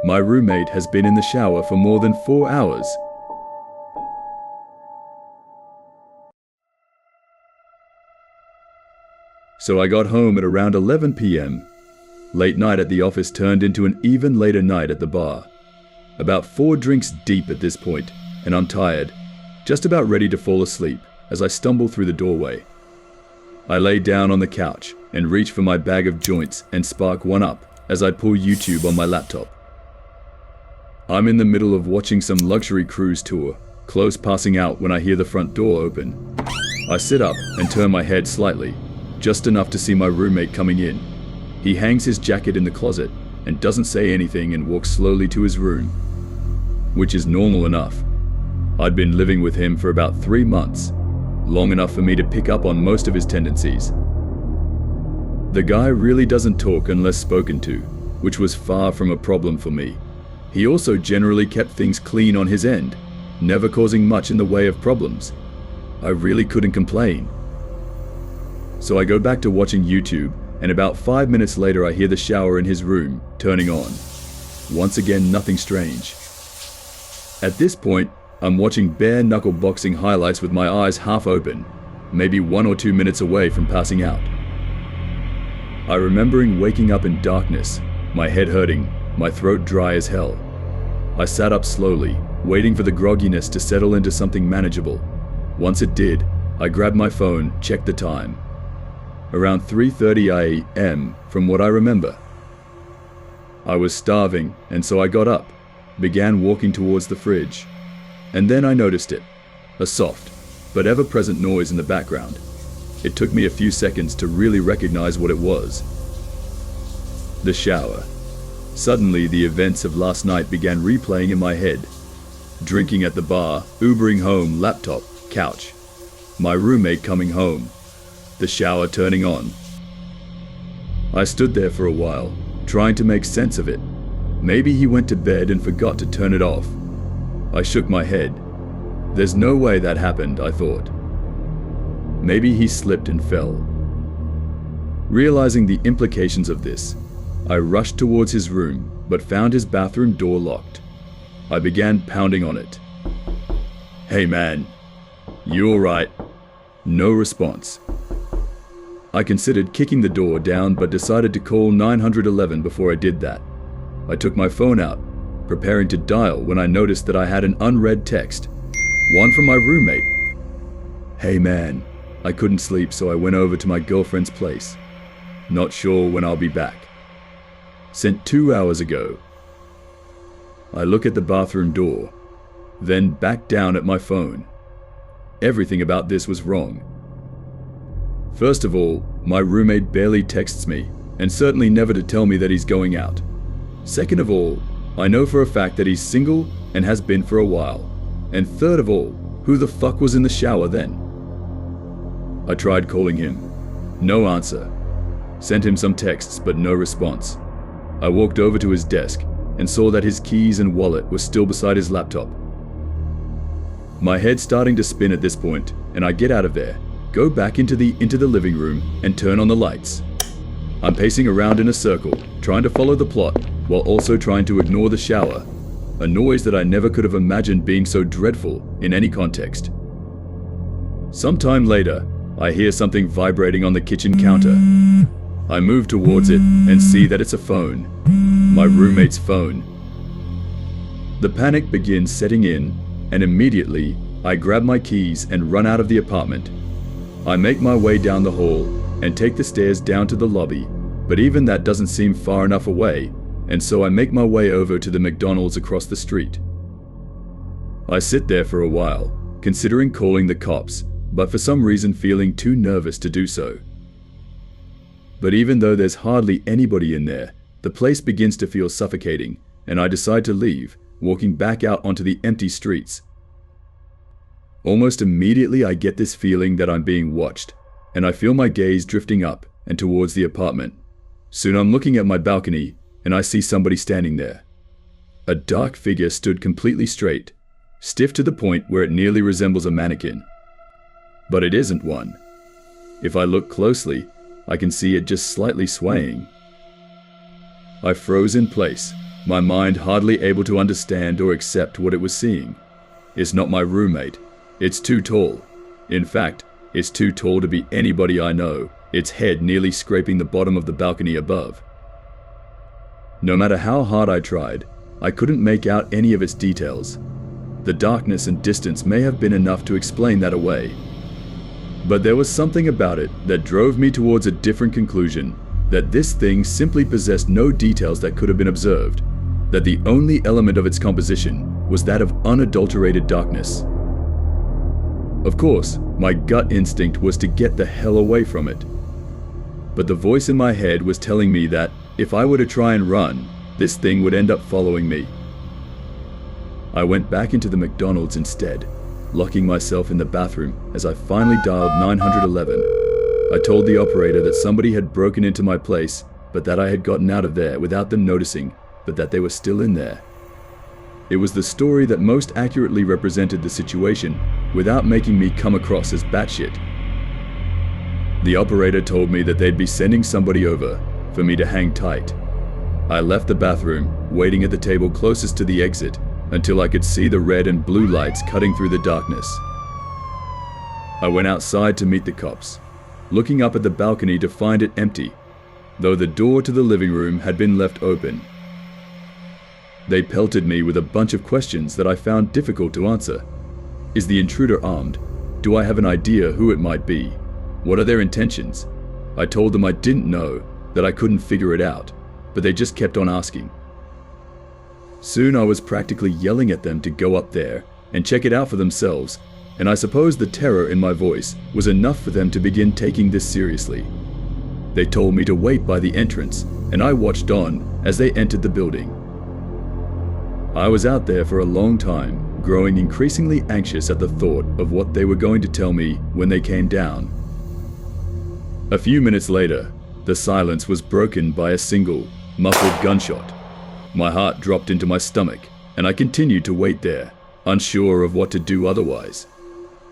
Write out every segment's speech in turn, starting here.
My roommate has been in the shower for more than 4 hours. So I got home at around 11 p.m. Late night at the office turned into an even later night at the bar. About 4 drinks deep at this point, and I'm tired, just about ready to fall asleep as I stumble through the doorway. I lay down on the couch and reach for my bag of joints and spark one up as I pull YouTube on my laptop. I'm in the middle of watching some luxury cruise tour, close passing out when I hear the front door open. I sit up and turn my head slightly, just enough to see my roommate coming in. He hangs his jacket in the closet and doesn't say anything and walks slowly to his room, which is normal enough. I'd been living with him for about 3 months, long enough for me to pick up on most of his tendencies. The guy really doesn't talk unless spoken to, which was far from a problem for me. He also generally kept things clean on his end, never causing much in the way of problems. I really couldn't complain. So I go back to watching YouTube, and about 5 minutes later I hear the shower in his room turning on. Once again, nothing strange. At this point, I'm watching bare knuckle boxing highlights with my eyes half open, maybe 1 or 2 minutes away from passing out. I remembering waking up in darkness, my head hurting, my throat dry as hell. I sat up slowly, waiting for the grogginess to settle into something manageable. Once it did, I grabbed my phone, checked the time. Around 3:30 a.m. from what I remember. I was starving, and so I got up, began walking towards the fridge. And then I noticed it, a soft, but ever-present noise in the background. It took me a few seconds to really recognize what it was. The shower. Suddenly, the events of last night began replaying in my head. Drinking at the bar, Ubering home, laptop, couch. My roommate coming home. The shower turning on. I stood there for a while, trying to make sense of it. Maybe he went to bed and forgot to turn it off. I shook my head. There's no way that happened, I thought. Maybe he slipped and fell. Realizing the implications of this, I rushed towards his room, but found his bathroom door locked. I began pounding on it. "Hey man, you alright?" No response. I considered kicking the door down, but decided to call 911 before I did that. I took my phone out, preparing to dial when I noticed that I had an unread text, one from my roommate. "Hey man, I couldn't sleep, so I went over to my girlfriend's place. Not sure when I'll be back. Sent 2 hours ago." I look at the bathroom door, then back down at my phone. Everything about this was wrong. First of all, my roommate barely texts me, and certainly never to tell me that he's going out. Second of all, I know for a fact that he's single and has been for a while. And third of all, who the fuck was in the shower then? I tried calling him. No answer. Sent him some texts, but no response. I walked over to his desk and saw that his keys and wallet were still beside his laptop. My head's starting to spin at this point, and I get out of there, go back into the living room, and turn on the lights. I'm pacing around in a circle, trying to follow the plot, while also trying to ignore the shower, a noise that I never could have imagined being so dreadful in any context. Sometime later, I hear something vibrating on the kitchen counter. I move towards it and see that it's a phone, my roommate's phone. The panic begins setting in, and immediately, I grab my keys and run out of the apartment. I make my way down the hall and take the stairs down to the lobby, but even that doesn't seem far enough away, and so I make my way over to the McDonald's across the street. I sit there for a while, considering calling the cops, but for some reason feeling too nervous to do so. But even though there's hardly anybody in there, the place begins to feel suffocating, and I decide to leave, walking back out onto the empty streets. Almost immediately I get this feeling that I'm being watched, and I feel my gaze drifting up and towards the apartment. Soon I'm looking at my balcony, and I see somebody standing there. A dark figure stood completely straight, stiff to the point where it nearly resembles a mannequin. But it isn't one. If I look closely, I can see it just slightly swaying. I froze in place, my mind hardly able to understand or accept what it was seeing. It's not my roommate. It's too tall. In fact, it's too tall to be anybody I know, its head nearly scraping the bottom of the balcony above. No matter how hard I tried, I couldn't make out any of its details. The darkness and distance may have been enough to explain that away. But there was something about it that drove me towards a different conclusion, that this thing simply possessed no details that could have been observed, that the only element of its composition was that of unadulterated darkness. Of course, my gut instinct was to get the hell away from it. But the voice in my head was telling me that if I were to try and run, this thing would end up following me. I went back into the McDonald's instead, locking myself in the bathroom as I finally dialed 911. I told the operator that somebody had broken into my place, but that I had gotten out of there without them noticing, but that they were still in there. It was the story that most accurately represented the situation without making me come across as batshit. The operator told me that they'd be sending somebody over for me to hang tight. I left the bathroom, waiting at the table closest to the exit until I could see the red and blue lights cutting through the darkness. I went outside to meet the cops, looking up at the balcony to find it empty, though the door to the living room had been left open. They pelted me with a bunch of questions that I found difficult to answer. Is the intruder armed? Do I have an idea who it might be? What are their intentions? I told them I didn't know, that I couldn't figure it out, but they just kept on asking. Soon I was practically yelling at them to go up there and check it out for themselves, and I suppose the terror in my voice was enough for them to begin taking this seriously. They told me to wait by the entrance, and I watched on as they entered the building. I was out there for a long time, growing increasingly anxious at the thought of what they were going to tell me when they came down. A few minutes later, the silence was broken by a single, muffled gunshot. My heart dropped into my stomach, and I continued to wait there, unsure of what to do otherwise.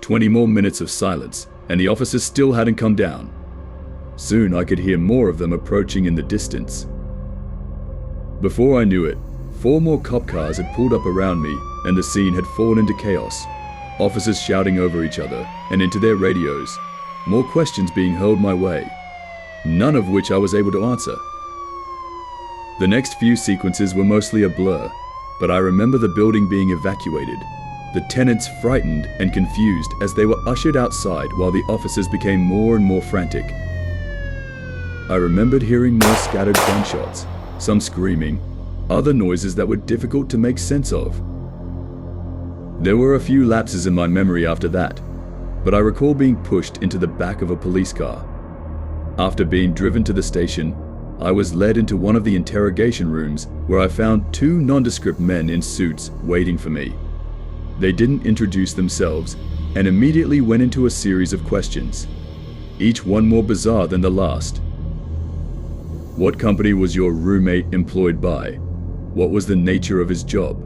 20 more minutes of silence, and the officers still hadn't come down. Soon I could hear more of them approaching in the distance. Before I knew it, 4 more cop cars had pulled up around me, and the scene had fallen into chaos. Officers shouting over each other and into their radios, more questions being hurled my way, none of which I was able to answer. The next few sequences were mostly a blur, but I remember the building being evacuated, the tenants frightened and confused as they were ushered outside while the officers became more and more frantic. I remembered hearing more scattered gunshots, some screaming, other noises that were difficult to make sense of. There were a few lapses in my memory after that, but I recall being pushed into the back of a police car. After being driven to the station, I was led into one of the interrogation rooms where I found 2 nondescript men in suits waiting for me. They didn't introduce themselves and immediately went into a series of questions, each one more bizarre than the last. What company was your roommate employed by? What was the nature of his job?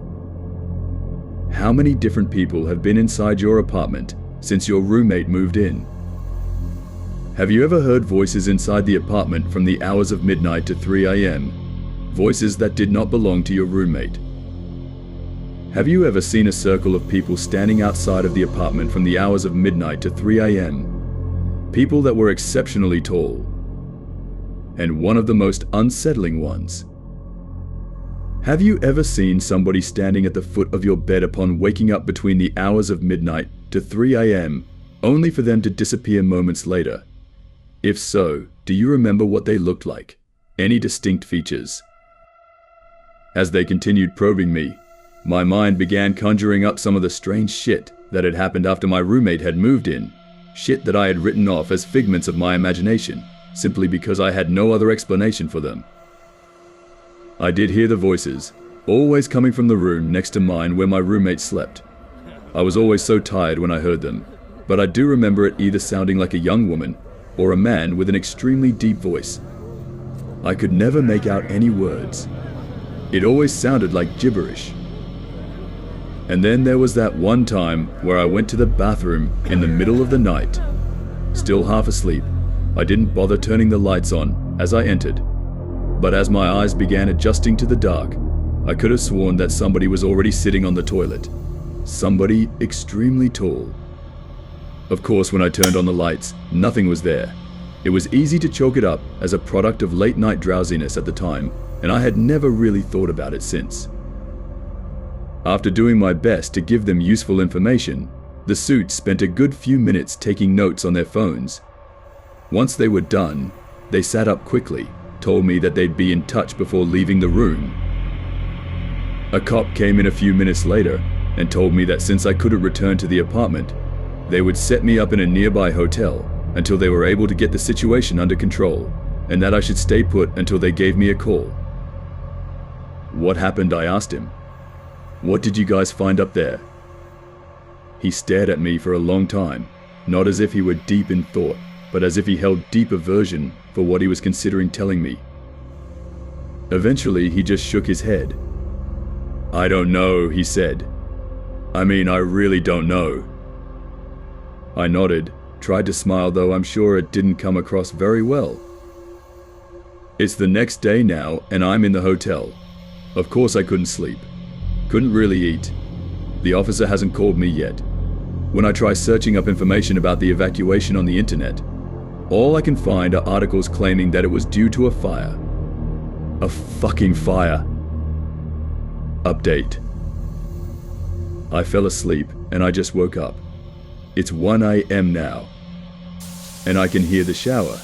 How many different people have been inside your apartment since your roommate moved in? Have you ever heard voices inside the apartment from the hours of midnight to 3 a.m.? Voices that did not belong to your roommate. Have you ever seen a circle of people standing outside of the apartment from the hours of midnight to 3 a.m.? People that were exceptionally tall. And one of the most unsettling ones. Have you ever seen somebody standing at the foot of your bed upon waking up between the hours of midnight to 3 a.m., only for them to disappear moments later? If so, do you remember what they looked like? Any distinct features? As they continued probing me, my mind began conjuring up some of the strange shit that had happened after my roommate had moved in. Shit that I had written off as figments of my imagination, simply because I had no other explanation for them. I did hear the voices, always coming from the room next to mine where my roommate slept. I was always so tired when I heard them, but I do remember it either sounding like a young woman or a man with an extremely deep voice. I could never make out any words. It always sounded like gibberish. And then there was that one time where I went to the bathroom in the middle of the night. Still half asleep, I didn't bother turning the lights on as I entered. But as my eyes began adjusting to the dark, I could have sworn that somebody was already sitting on the toilet. Somebody extremely tall. Of course, when I turned on the lights, nothing was there. It was easy to chalk it up as a product of late-night drowsiness at the time, and I had never really thought about it since. After doing my best to give them useful information, the suits spent a good few minutes taking notes on their phones. Once they were done, they sat up quickly, told me that they'd be in touch before leaving the room. A cop came in a few minutes later and told me that since I couldn't return to the apartment, they would set me up in a nearby hotel until they were able to get the situation under control, and that I should stay put until they gave me a call. What happened? I asked him. What did you guys find up there? He stared at me for a long time, not as if he were deep in thought, but as if he held deep aversion for what he was considering telling me. Eventually, he just shook his head. I don't know, he said. I mean, I really don't know. I nodded, tried to smile, though I'm sure it didn't come across very well. It's the next day now, and I'm in the hotel. Of course I couldn't sleep. Couldn't really eat. The officer hasn't called me yet. When I try searching up information about the evacuation on the internet, all I can find are articles claiming that it was due to a fire. A fucking fire. Update. I fell asleep and I just woke up. It's 1 a.m. now, and I can hear the shower